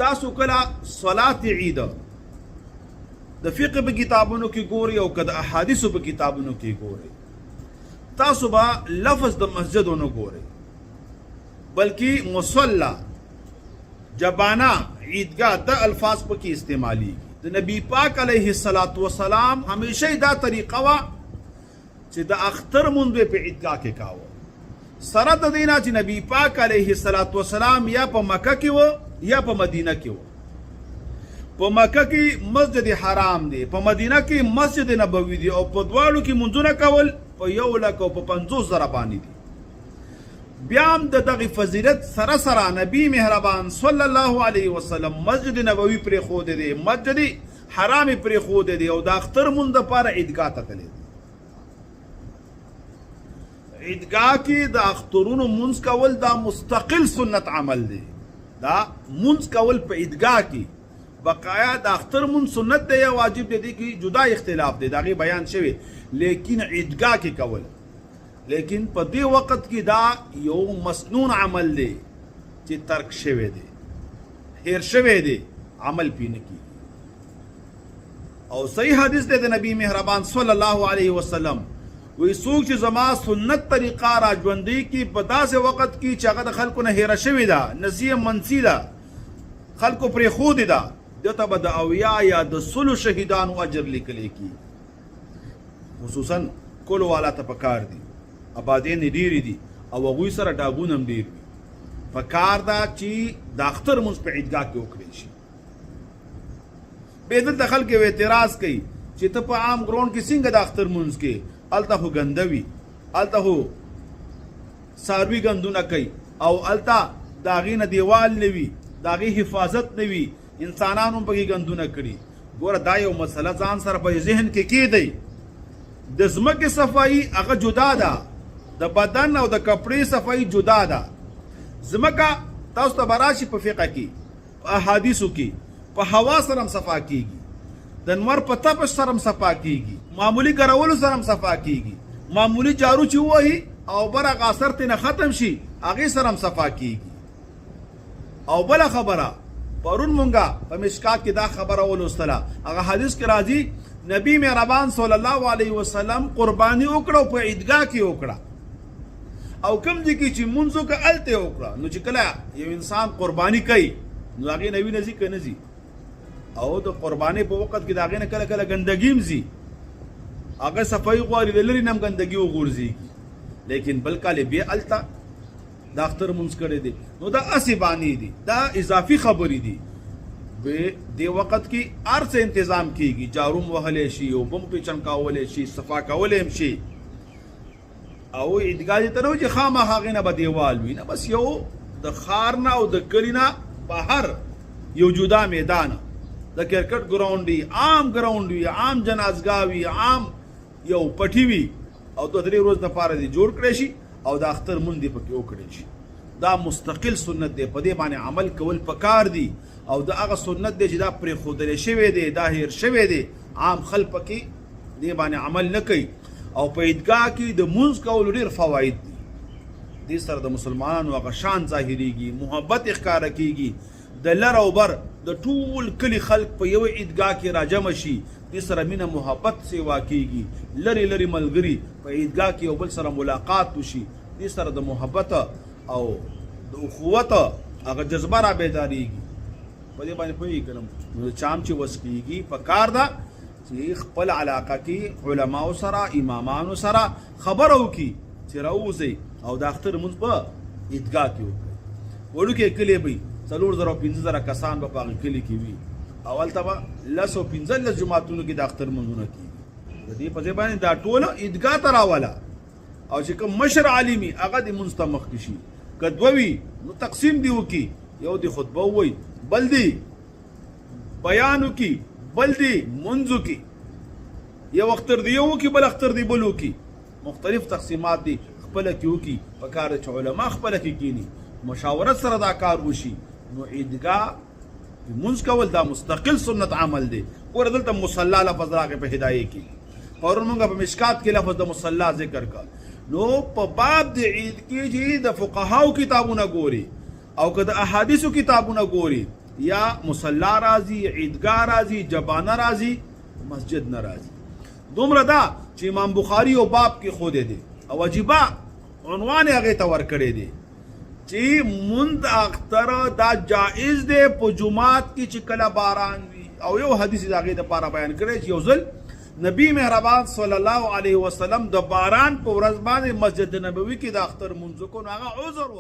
تاسو کله صلات عید د فقه په کتابونو کې ګوري او کله احادیث په کتابونو کې ګوري تاسو به لفظ د مسجد ونه ګوري بلکې مصلا جبانا عیدگاہ د الفاظ په کې استعمالي د نبی پاک علیه الصلاۃ والسلام همیشه دا طریقه وا چې د اختر مونږ په عیدگاہ کې کاوه سره د دینا چې نبی پاک علیه الصلاۃ والسلام یا په مکه کې و یا په مدینه کې و په مکه کې مسجد حرام دی په مدینه کې مسجد نبوي دی او په دواړو کې منځونه کول په 1,00,000 او په 50,000 باندې دي بیا هم د دغه فضیلت سره سره نبی مهربان صلی الله علیه وسلم مسجد نبوي پرې خود دی مسجد حرام پرې خود دی او د اختر مونږ لپاره عیدگاه ته تللی عیدگاه کې د اخترونو منځ کول دا مستقل سنت عمل دی دا منځ کول په عیدگاه کې بقایا د اختر منځ سنت دی یا واجب دی کې جدا اختلاف دی داغه بیان شوی لیکن عیدگاه کې کول لیکن په دې وخت کې دا یو مسنون عمل دی چې ترک شوی دی هیر شوی دی عمل پینه کی او صحیح حدیث دی د نبی مهربان صلی الله علیه وسلم وی څوک چې زما سنت طریقه را ژوندۍ کی په داسې وخت کې چې هغه د خلکو نه هیره شوی ده نسیه منسی ده خلکو پرې خود ده دته به د اویا یا د سلو شهیدانو اجر لیکل کی خصوصا کول والا ته پکار دي آبادین ډیری دي او هغوی سره ډاګونه هم ډیر وي پکار دا چې د اختر مونځ په عیدګاه کې وکړی شي بې دلته خلک یو اعتراض کوي چې ته په عام ګراوند کې څنګه د اختر مونځ کې هلته خو ګنده وي هلته خو څاروي ګندونه کوي او هلته د هغې نه دیوال نه وي د هغې حفاظت نه وي انسانانو هم پکې ګندونه کړي ګوره دا یو مسله ځان سره په ذهن کې کېدی د ځمکې صفایي هغه جدا ده د بدن او د کپړې صفایي جدا ده ځمکه تاسو ته به راشي په فقه کې په احادیثو کې په هوا سره هم صفا کېږي د نور په تپش سره هم صفا کېږي معمولي ګرولو سره هم صفا کېږي معمولي جارو چې ووهي او بل هغه اثر ترې ختم شي هغې سره هم صفا کېږي او بله خبره پرون مونږه په مشکات کې دا خبره ولوستله هغه حدیث کې راځي نبی مهربان صلی الله علیه وسلم قربانی وکړه او په عیدګاه کې وکړه او کوم ځای کې چې مونځ وکړه هلته وکړه نو چې کله یو انسان قربانی کوي نو هغې نه وینه ځي که نه ځي او د قربانی په وخت کې د هغې نه کله کله ګندګي هم ځي هغه صفایي غواړي د لرې نه هم ګندګي وغورځېږي لیکن بل کال یې بیا هلته د اختر مونځ کړی دی نو دا هسې بانې دي دا اضافي خبرې دي دې وخت کې هر څه انتظام کېږي جارو هم وهلی شي اوبه هم پرې چمکولی شي صفا کولی هم شي او عیدګاه دې ته نه وي چې خامخا هغې نه به دیوال وي نه بس یو د ښار نه او د کلي نه بهر یو جدا میدان د کرکټ ګراوند وي عام ګراوند وي عام جنازګاه وي عام یو پټي وي او د 3 ورځو دپاره دې جوړ کړی شي او د اختر مونځ دې پکې وکړی شي دا مستقل سنت دی په دې باندې عمل کول پکار دي او د هغه سنت دی چې دا پرېښودلی شوی دی دا هیر شوی دی عام خلک پکې دې باندې عمل نه کوي او په عیدګاه کې د مونځ کولو ډېر فواید دي دې سره د مسلمانانو هغه شان ظاهریږي محبت ښکاره کېږي د لر او بر د ټول کلي خلک په یوه عیدګاه کې راجمع شي دې سره مینه محبت سیوا کېږي لرې لرې ملګري په عیدګاه کې یو بل سره ملاقات وشي دې سره د محبت او د اخوت هغه جذبه را بیدارېږي په دې باندې پوهېږي که نه نو چا هم چې وس کېږي په کار ده چې خپل علاقه کې علماو سره امامانو سره خبره وکړي چې راوځئ او د اختر مونځ په عیدګاه کې وکړئ وړوکې کلي به 4,000 او 5,000 کسان به په هغې کلي کې وي او هلته به 10 او 15 جوماتونو کې د اختر مونځونه کېږي د دې په ځای باندې دا ټوله عیدګاه ته راوله او چې کوم مشر عالمي هغه د مونځ ته مخکې شي که دوه وي نو تقسیم دې وکړي یو دې خطبه ووایي بل دې بیان وکړي بل دې مونځ وکړي یو اختر دې یو وکړي بل اختر دې بل وکړي مختلف تقسیمات دي خپله کې وکړي په کار ده چې علما خپله کې کښېني مشاورت سره دا کار وشي نو عیدګاه مونځ کول دا مستقل سنت عمل دی ګوره دلته مصلا لفظ راغی په هدایې کې پرون موږ په مشکات کې لفظ د مصلا ذکر کړ نو په باب د عید کې چې د فقهاو کتابونه ګوري او که د احادیثو کتابونه ګوري یا مصلا راځي، عیدګاه راځي، جبانه راځي، مسجد نه راځي. دومره دا چې امام بخاری او باب کې خوده دي او عجیبه عنوان هغه ته ورکړی دی چې مند اختر دا جائز دی په جمعات کې چې کله باران وي. او یو حدیث هغه د لپاره بیان کړی چې یو ځل نبی مهربان صلی الله علیه وسلم د باران په ورځ باندې مسجد نبوي کې د اختر منځ کو، هغه عذر و